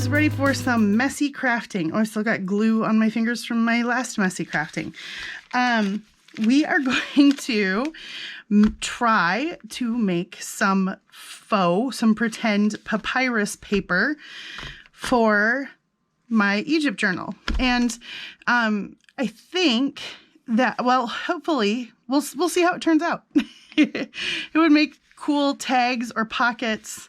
friends, ready for some messy crafting. Oh, I still got glue on my fingers from my last messy crafting. We are going to try to make some pretend papyrus paper for my Egypt journal. And I think that, well, hopefully, we'll see how it turns out. It would make cool tags or pockets,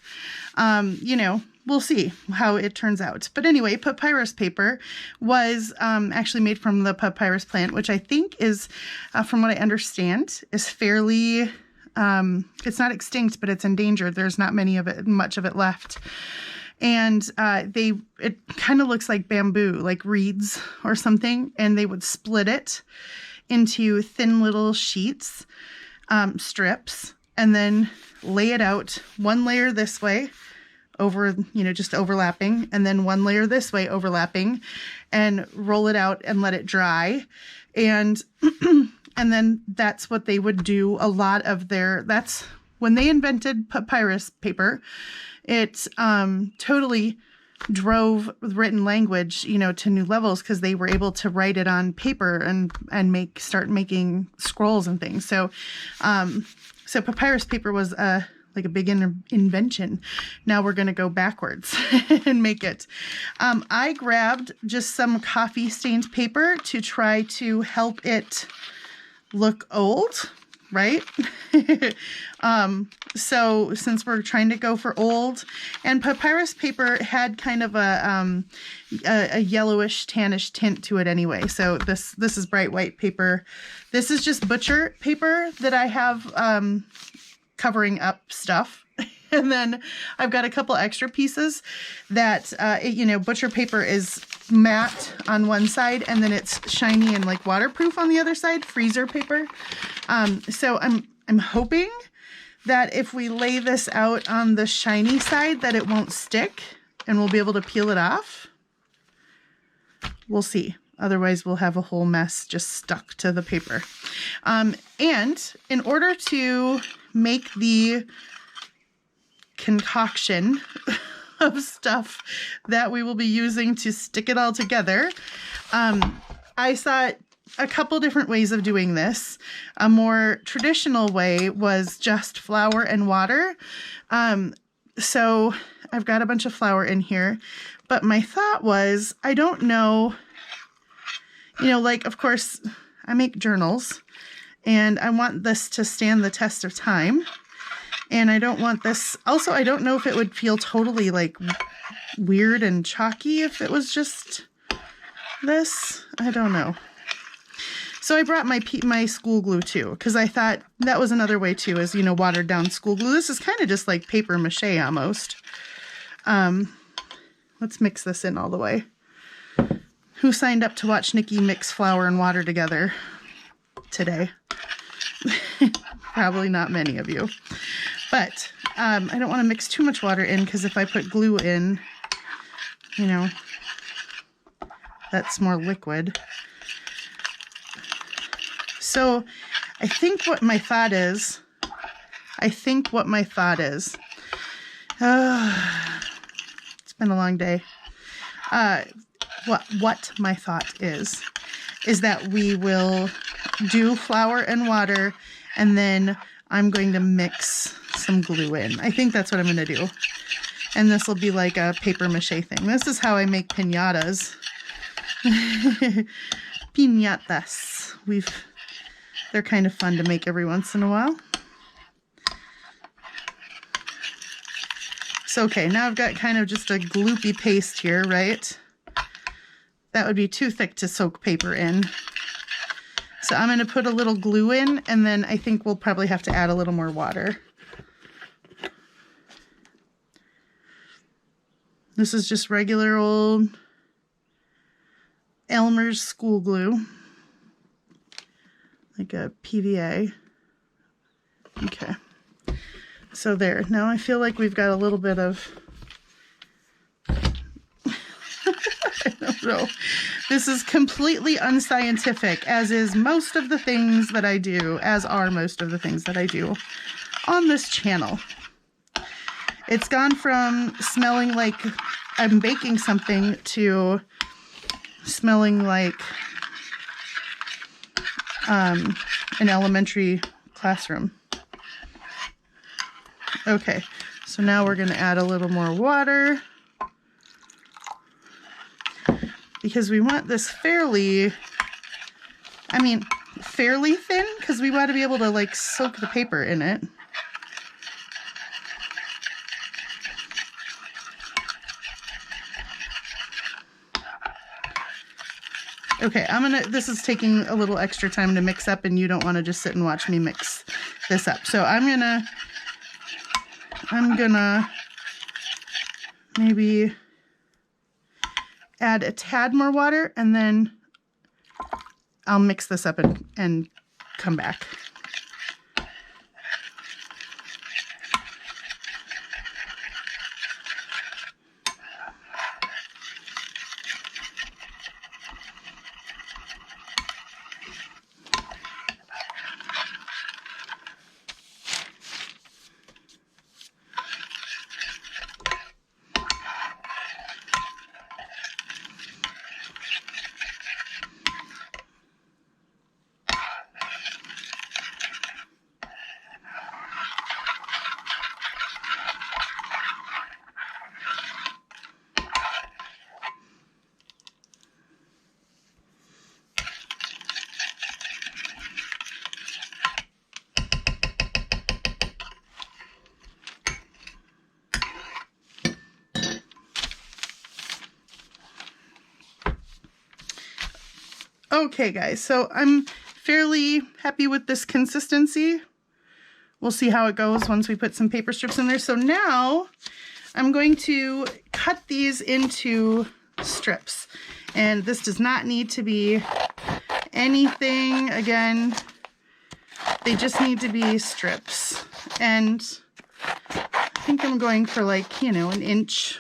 you know. We'll see how it turns out. But anyway, papyrus paper was actually made from the papyrus plant, which I think is, from what I understand, is fairly, it's not extinct, but it's endangered. There's not much of it left. And it kind of looks like bamboo, like reeds or something. And they would split it into thin little sheets, strips, and then lay it out one layer this way, over, just overlapping, and then one layer this way overlapping, and roll it out and let it dry. And and then that's what they would do. A lot of that's when they invented papyrus paper. It totally drove written language, to new levels, because they were able to write it on paper and start making scrolls and things. So so papyrus paper was like a big invention. Now we're going to go backwards and make it. I grabbed just some coffee stained paper to try to help it look old, right? So since we're trying to go for old, and papyrus paper had kind of a yellowish tannish tint to it anyway. So this is bright white paper. This is just butcher paper that I have covering up stuff. And then I've got a couple extra pieces that, butcher paper is matte on one side, and then it's shiny and like waterproof on the other side, freezer paper. So I'm hoping that if we lay this out on the shiny side that it won't stick and we'll be able to peel it off. We'll see. Otherwise, we'll have a whole mess just stuck to the paper. And in order to make the concoction of stuff that we will be using to stick it all together, I saw a couple different ways of doing this. A more traditional way was just flour and water. So I've got a bunch of flour in here, but my thought was, I don't know, of course, I make journals, and I want this to stand the test of time. And I don't want this, also, I don't know if it would feel totally like weird and chalky if it was just this. I don't know. So I brought my school glue too, because I thought that was another way too, is, watered down school glue. This is kind of just like paper mache almost. Let's mix this in all the way. Who signed up to watch Nikki mix flour and water together today? Probably not many of you. But I don't want to mix too much water in, because if I put glue in, that's more liquid. So I think what my thought is, it's been a long day. What my thought is that we will do flour and water, and then I'm going to mix some glue in. I think that's what I'm going to do. And this will be like a paper mache thing. This is how I make piñatas. Piñatas. They're kind of fun to make every once in a while. So, okay, now I've got kind of just a gloopy paste here, right? That would be too thick to soak paper in. So I'm going to put a little glue in, and then I think we'll probably have to add a little more water. This is just regular old Elmer's school glue, like a PVA. Okay. So there. Now I feel like we've got a little bit of, I don't know. This is completely unscientific, as are most of the things that I do on this channel. It's gone from smelling like I'm baking something to smelling like an elementary classroom. Okay, so now we're going to add a little more water because we want this fairly thin, because we want to be able to like soak the paper in it. Okay, this is taking a little extra time to mix up, and you don't want to just sit and watch me mix this up. So I'm gonna maybe add a tad more water, and then I'll mix this up and come back. Okay guys, so I'm fairly happy with this consistency. We'll see how it goes once we put some paper strips in there. So now I'm going to cut these into strips. And this does not need to be anything, again, they just need to be strips. And I think I'm going for like, you know, an inch.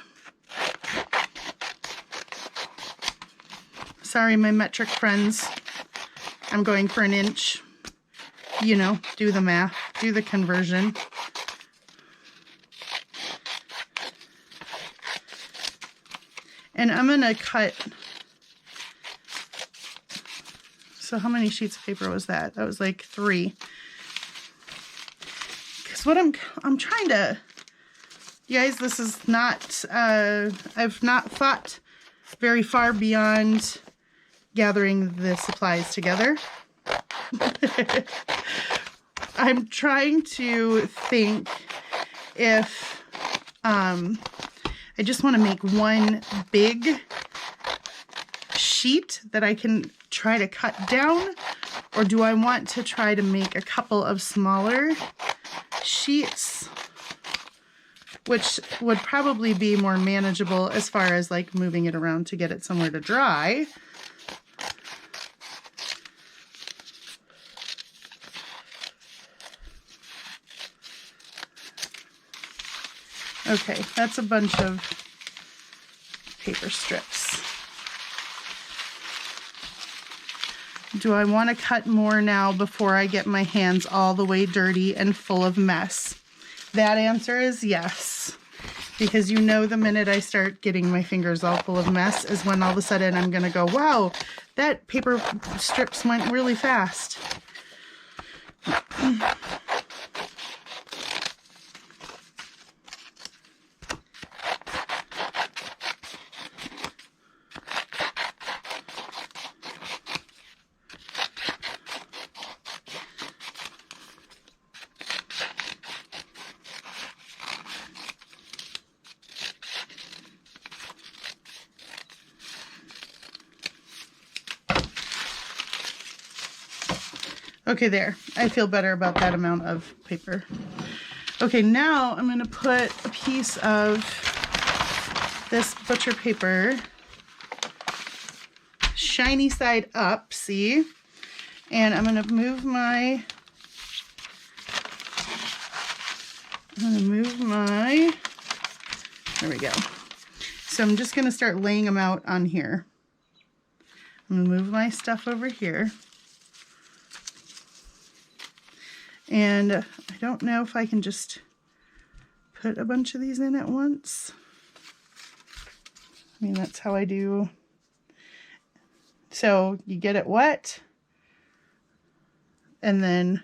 Sorry, my metric friends. I'm going for an inch. You know, do the math, do the conversion. And I'm gonna cut. So how many sheets of paper was that? That was like 3. Because what I'm trying to, you guys, this is not, I've not thought very far beyond gathering the supplies together. I'm trying to think if I just want to make one big sheet that I can try to cut down, or do I want to try to make a couple of smaller sheets, which would probably be more manageable as far as like moving it around to get it somewhere to dry. Okay, that's a bunch of paper strips. Do I want to cut more now before I get my hands all the way dirty and full of mess? That answer is yes. Because you know the minute I start getting my fingers all full of mess is when all of a sudden I'm going to go, wow, that paper strips went really fast. Okay, there. I feel better about that amount of paper. Okay, now I'm going to put a piece of this butcher paper, shiny side up, see? And I'm going to move my, there we go. So I'm just going to start laying them out on here. I'm going to move my stuff over here. And I don't know if I can just put a bunch of these in at once. I mean, that's how I do. So you get it wet, and then,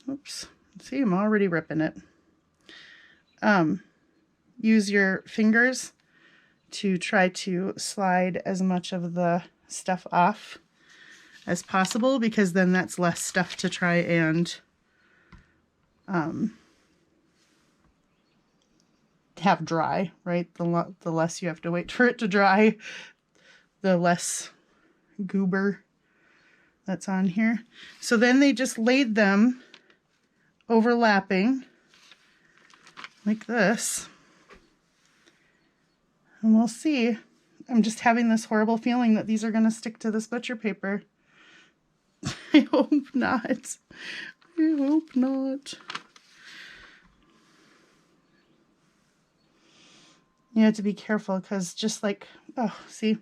oops, see, I'm already ripping it. Use your fingers to try to slide as much of the stuff off as possible, because then that's less stuff to try and have dry, right? The less you have to wait for it to dry, the less goober that's on here. So then they just laid them overlapping like this. And we'll see. I'm just having this horrible feeling that these are going to stick to this butcher paper. I hope not. I hope not. You have to be careful because just like, oh, see,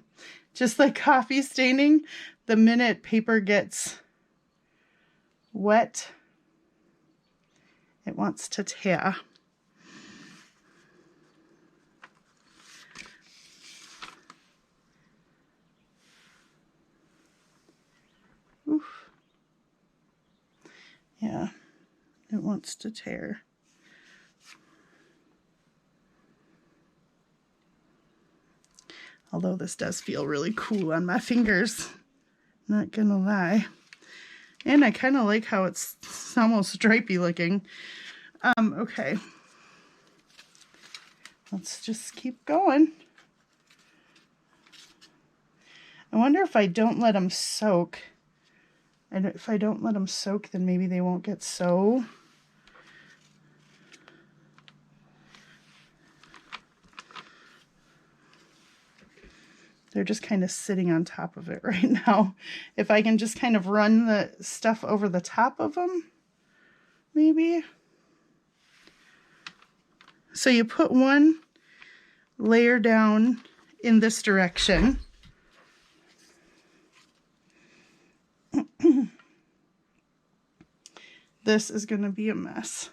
just like coffee staining, the minute paper gets wet, it wants to tear. Oof. Yeah, it wants to tear. Although this does feel really cool on my fingers, not gonna lie. And I kind of like how it's almost stripey looking. Okay. Let's just keep going. I wonder if I don't let them soak. And if I don't let them soak, then maybe they won't get so. They're just kind of sitting on top of it right now. If I can just kind of run the stuff over the top of them, maybe. So you put one layer down in this direction. This is going to be a mess.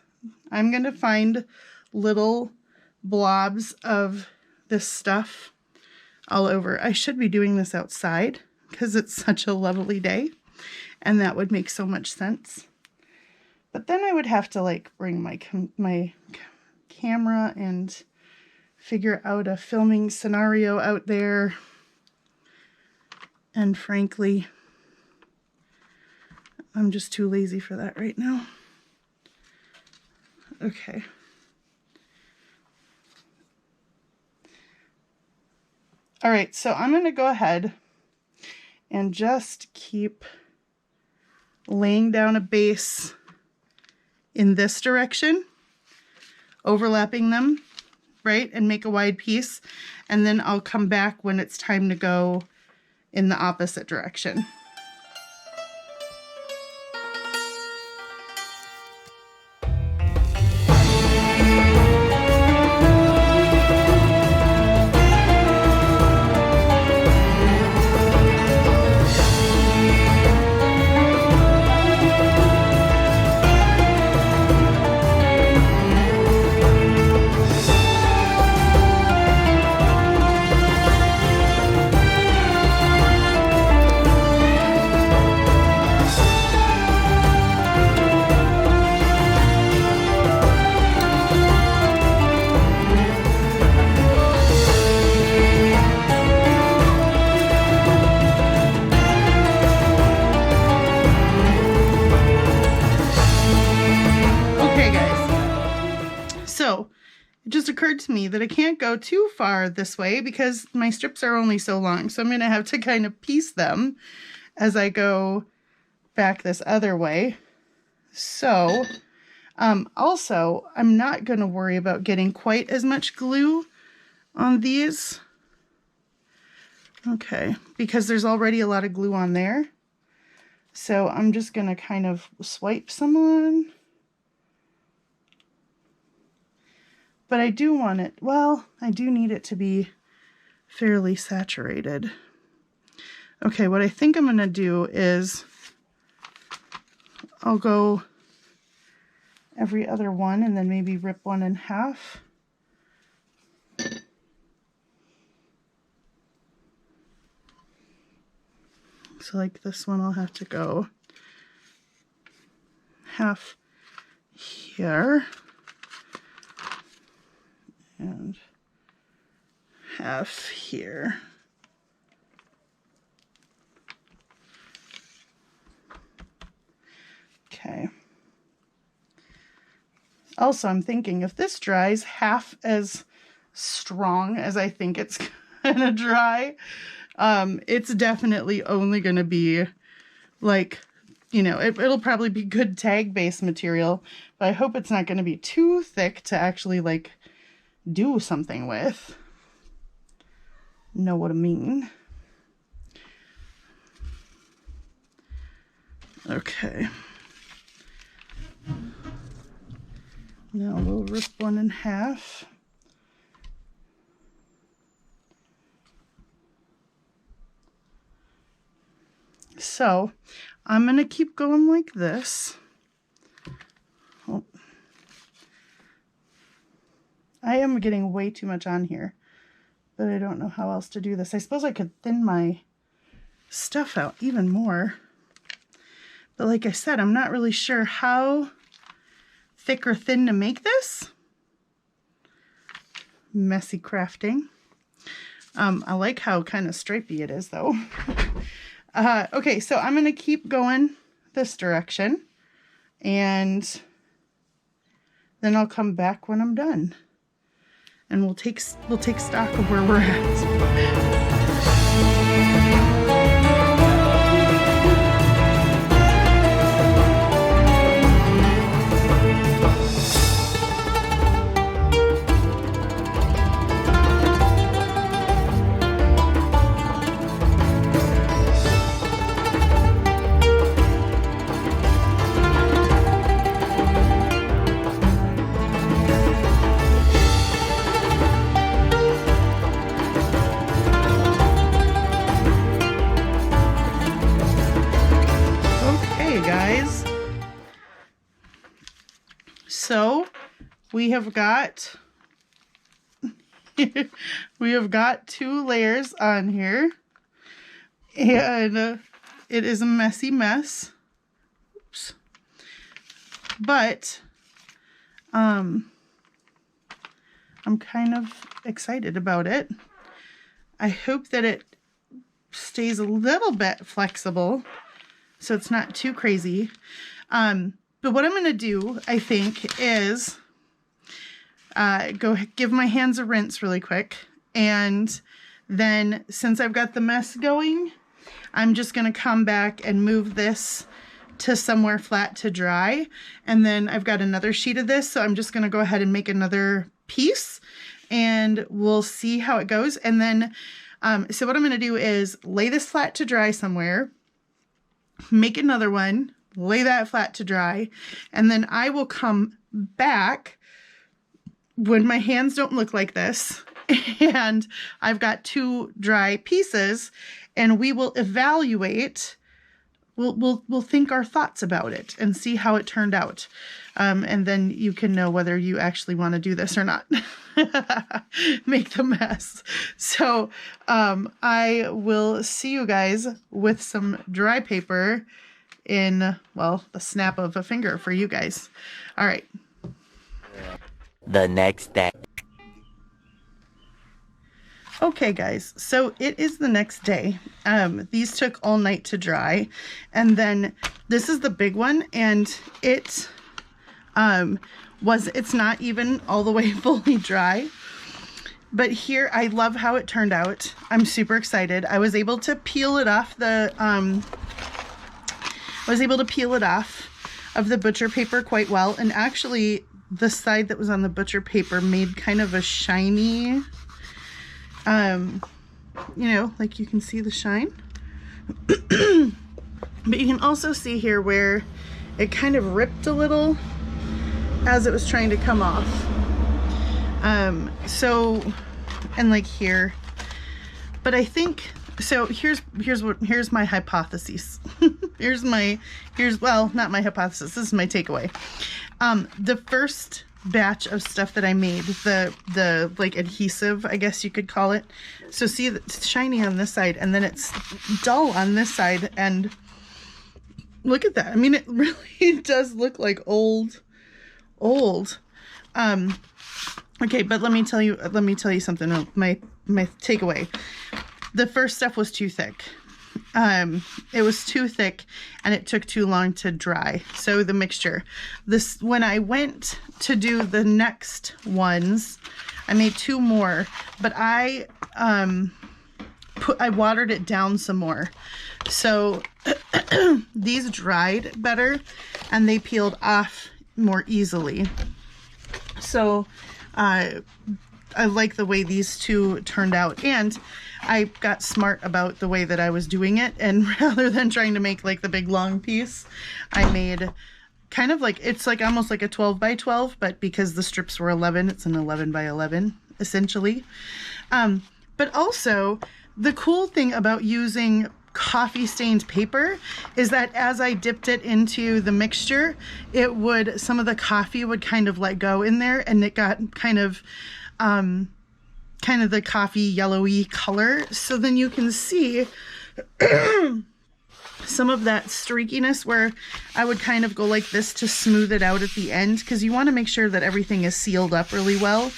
I'm going to find little blobs of this stuff all over. I should be doing this outside because it's such a lovely day, and that would make so much sense. But then I would have to like bring my camera and figure out a filming scenario out there. And frankly, I'm just too lazy for that right now. Okay. All right, so I'm going to go ahead and just keep laying down a base in this direction, overlapping them, right, and make a wide piece. And then I'll come back when it's time to go in the opposite direction. To me that I can't go too far this way because my strips are only so long, so I'm going to have to kind of piece them as I go back this other way. So also I'm not going to worry about getting quite as much glue on these, okay, because there's already a lot of glue on there. So I'm just going to kind of swipe some on. But I do want it, well, I do need it to be fairly saturated. Okay, what I think I'm going to do is I'll go every other one and then maybe rip one in half. So like this one, I'll have to go half here and half here. Okay. Also, I'm thinking if this dries half as strong as I think it's gonna dry, it's definitely only gonna be like, you know, it'll probably be good tag base material, but I hope it's not gonna be too thick to actually like do something with. Know what I mean? Okay. Now we'll rip one in half. So I'm going to keep going like this. Oh. I am getting way too much on here, but I don't know how else to do this. I suppose I could thin my stuff out even more. But like I said, I'm not really sure how thick or thin to make this. Messy crafting. I like how kind of stripey it is though. Okay, so I'm going to keep going this direction and then I'll come back when I'm done and we'll take stock of where we're at. So we have got 2 layers on here, and it is a messy mess. Oops. But I'm kind of excited about it. I hope that it stays a little bit flexible so it's not too crazy. But what I'm going to do, I think, is go give my hands a rinse really quick. And then since I've got the mess going, I'm just going to come back and move this to somewhere flat to dry. And then I've got another sheet of this. So I'm just going to go ahead and make another piece and we'll see how it goes. And then, so what I'm going to do is lay this flat to dry somewhere, make another one, lay that flat to dry, and then I will come back when my hands don't look like this and I've got 2 dry pieces, and we will evaluate, we'll think our thoughts about it and see how it turned out. And then you can know whether you actually want to do this or not. Make the mess. So I will see you guys with some dry paper in, well, the snap of a finger for you guys. All right. The next day. Okay, guys, so it is the next day. These took all night to dry, and then this is the big one, and it's not even all the way fully dry. But here, I love how it turned out. I'm super excited. I was able to peel it off of the butcher paper quite well. And actually, the side that was on the butcher paper made kind of a shiny, you know, like you can see the shine. But you can also see here where it kind of ripped a little as it was trying to come off. So, and like here, but I think, so here's my hypothesis. Well, not my hypothesis, this is my takeaway. The first batch of stuff that I made, the like adhesive, I guess you could call it. So see, it's shiny on this side and then it's dull on this side, and look at that. I mean, it really does look like old. Okay, but let me tell you something. My takeaway. The first stuff was too thick. It was too thick and it took too long to dry. So the mixture, when I went to do the next ones, I made 2 more, but I watered it down some more. So these dried better and they peeled off more easily. So I like the way these 2 turned out, and I got smart about the way that I was doing it, and rather than trying to make like the big long piece, I made kind of like, it's like almost like a 12 by 12, but because the strips were 11, it's an 11 by 11 essentially. But also the cool thing about using coffee stained paper is that as I dipped it into the mixture, some of the coffee would kind of let go in there, and it got kind of the coffee yellowy color. So then you can see some of that streakiness where I would kind of go like this to smooth it out at the end, because you want to make sure that everything is sealed up really well.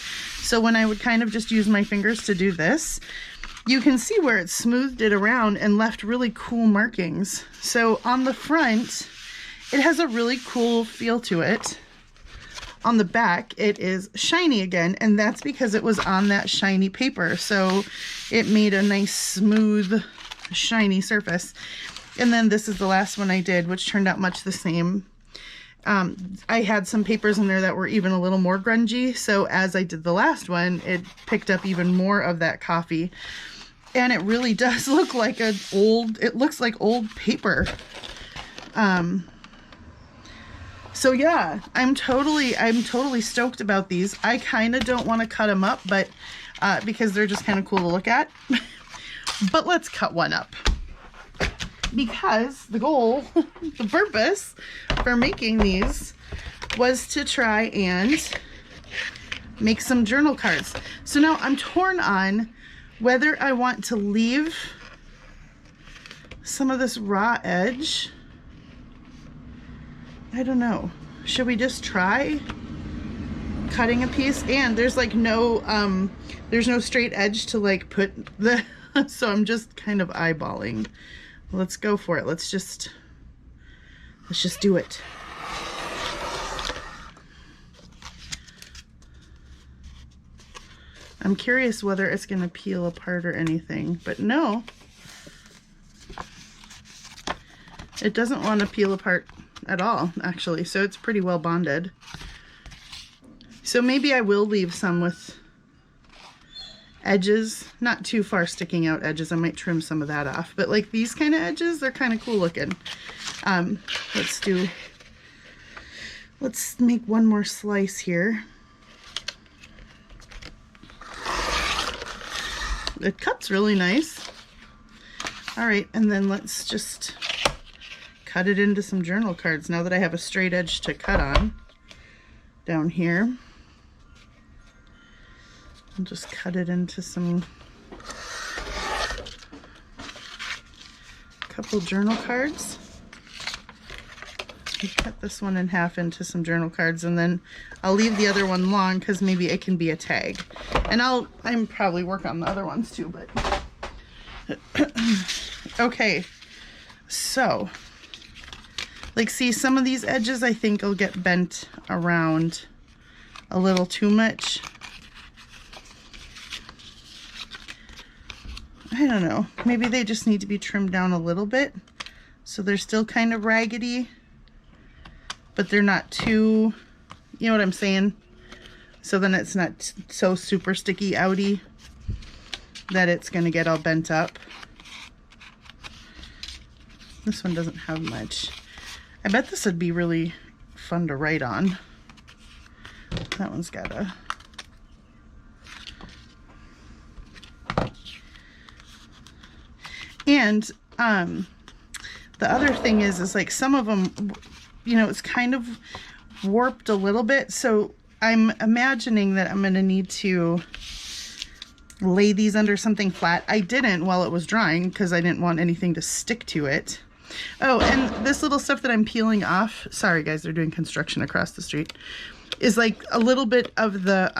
So when I would kind of just use my fingers to do this, you can see where it smoothed it around and left really cool markings. So on the front, it has a really cool feel to it. On the back, it is shiny again, and that's because it was on that shiny paper. So it made a nice, smooth, shiny surface. And then this is the last one I did, which turned out much the same. I had some papers in there that were even a little more grungy. So as I did the last one, it picked up even more of that coffee. And it really does look like it looks like old paper. So yeah, I'm totally stoked about these. I kind of don't want to cut them up, but because they're just kind of cool to look at. But let's cut one up. Because the goal, the purpose for making these was to try and make some journal cards. So now I'm torn on whether I want to leave some of this raw edge. I don't know. Should we just try cutting a piece? And there's like there's no straight edge to like put the, so I'm just kind of eyeballing. Let's go for it. Let's just do it. I'm curious whether it's going to peel apart or anything, but no. It doesn't want to peel apart at all, actually, so it's pretty well bonded. So maybe I will leave some with edges, not too far sticking out edges. I might trim some of that off, but like these kind of edges, they're kind of cool looking. Let's make one more slice here. It cuts really nice. All right, and then let's just cut it into some journal cards now that I have a straight edge to cut on down here. I'll just cut it into couple journal cards. I cut this one in half into some journal cards, and then I'll leave the other one long because maybe it can be a tag. And I'm probably work on the other ones too, but okay. So, like, see, some of these edges I think will get bent around a little too much. I don't know. Maybe they just need to be trimmed down a little bit so they're still kind of raggedy, but they're not too, you know what I'm saying? So then it's not so super sticky outy that it's going to get all bent up. This one doesn't have much. I bet this would be really fun to write on. That one's got a... And the other thing is like some of them, you know, it's kind of warped a little bit. So I'm imagining that I'm going to need to lay these under something flat. I didn't while it was drying because I didn't want anything to stick to it. Oh, and this little stuff that I'm peeling off, sorry guys, they're doing construction across the street, is like a little bit of the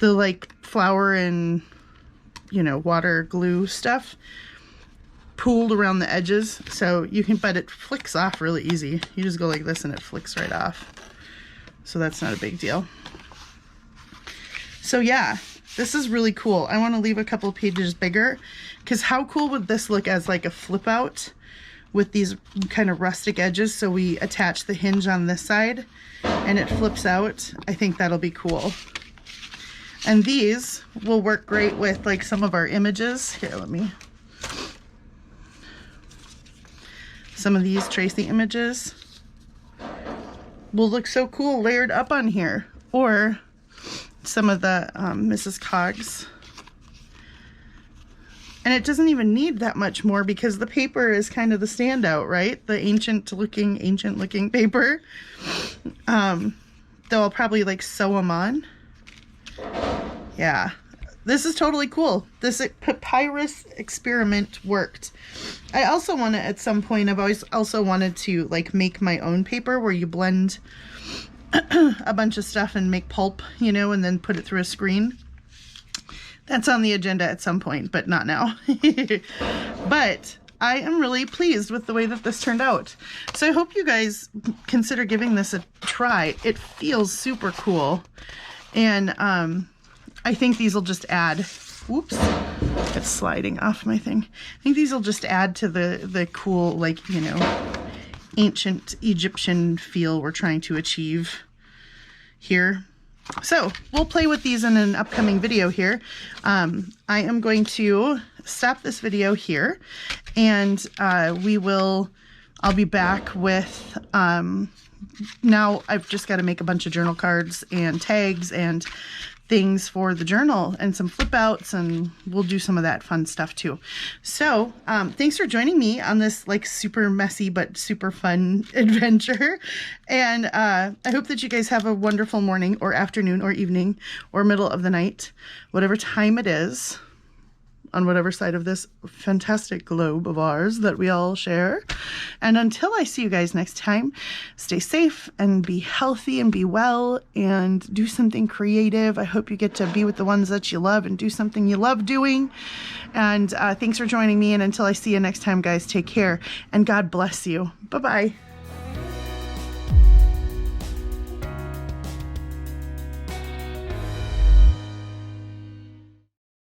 like flour and, you know, water glue stuff pooled around the edges. So you can, but it flicks off really easy. You just go like this and it flicks right off. So that's not a big deal. So yeah, this is really cool. I want to leave a couple pages bigger because how cool would this look as like a flip out with these kind of rustic edges? So we attach the hinge on this side and it flips out. I think that'll be cool. And these will work great with like some of our images. Here, let me. Some of these Tracy images will look so cool layered up on here. Or some of the Mrs. Coggs. And it doesn't even need that much more because the paper is kind of the standout, right? The ancient looking paper. Though I'll probably like sew them on. Yeah, this is totally cool. This papyrus experiment worked. I also want to, at some point, I've always also wanted to like make my own paper where you blend a bunch of stuff and make pulp, you know, and then put it through a screen. That's on the agenda at some point, but not now. But I am really pleased with the way that this turned out. So I hope you guys consider giving this a try. It feels super cool. And I think these will just add, whoops, it's sliding off my thing. I think these will just add to the cool, like, you know, ancient Egyptian feel we're trying to achieve here. So we'll play with these in an upcoming video here. I am going to stop this video here and I'll be back with, now I've just got to make a bunch of journal cards and tags and things for the journal and some flip outs, and we'll do some of that fun stuff too. So thanks for joining me on this like super messy but super fun adventure, and I hope that you guys have a wonderful morning or afternoon or evening or middle of the night, whatever time it is on whatever side of this fantastic globe of ours that we all share. And until I see you guys next time, stay safe and be healthy and be well and do something creative. I hope you get to be with the ones that you love and do something you love doing. And thanks for joining me. And until I see you next time, guys, take care and God bless you. Bye-bye.